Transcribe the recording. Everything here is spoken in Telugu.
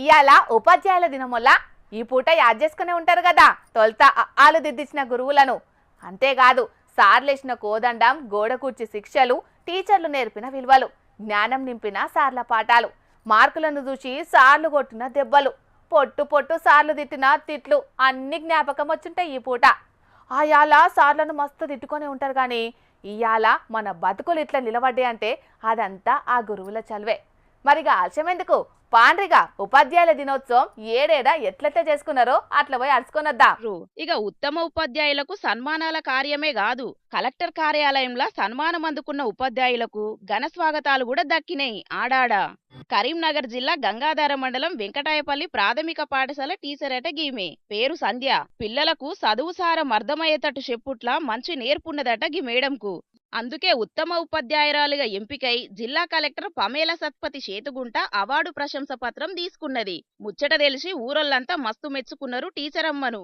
ఇయాల ఉపాధ్యాయుల దినం వల్ల ఈ పూట యాద్ చేసుకునే ఉంటారు కదా తొలుత ఆలు దిద్దించిన గురువులను. అంతేకాదు సార్లేసిన కోదండం, గోడ కూర్చి శిక్షలు, టీచర్లు నేర్పిన విలువలు, జ్ఞానం నింపిన సార్ల పాఠాలు, మార్కులను చూసి సార్లు కొట్టిన దెబ్బలు, పొట్టు పొట్టు సార్లు తిట్టిన తిట్లు అన్ని జ్ఞాపకం వచ్చుంటాయి ఈ పూట. ఆయాల సార్లను మస్తు తిట్టుకొని ఉంటారు కానీ ఇయాల మన బతుకులు ఇట్లా నిలబడ్డాయి అంటే అదంతా ఆ గురువుల చదివే. మరిగా ఆలస్యం ఎందుకు, పాండ్రిగా ఉపాధ్యాయుల దినోత్సవం ఏడేడా ఎట్లెట్లా చేసుకున్నారో అట్లా పోయి అడుచుకొనొద్దాం. ఇక ఉత్తమ ఉపాధ్యాయులకు సన్మానాల కార్యమే కాదు, కలెక్టర్ కార్యాలయంలో సన్మానం అందుకున్న ఉపాధ్యాయులకు ఘన స్వాగతాలు కూడా దక్కినాయి ఆడాడ. కరీంనగర్ జిల్లా గంగాధర మండలం వెంకటాయపల్లి ప్రాథమిక పాఠశాల టీచర్ అట గీమె పేరు సంధ్య. పిల్లలకు చదువు సారం అర్థమయ్యేటట్టు చెప్పుట్లా మంచి నేర్పున్నదట గీ మేడంకు. అందుకే ఉత్తమ ఉపాధ్యాయురాలుగా ఎంపికై జిల్లా కలెక్టర్ పమేల సత్పతి చేతుగుంట అవార్డు ప్రశంస పత్రం తీసుకున్నది. ముచ్చట తెలిసి ఊరోళ్ళంతా మస్తు మెచ్చుకున్నారు టీచర్ అమ్మను.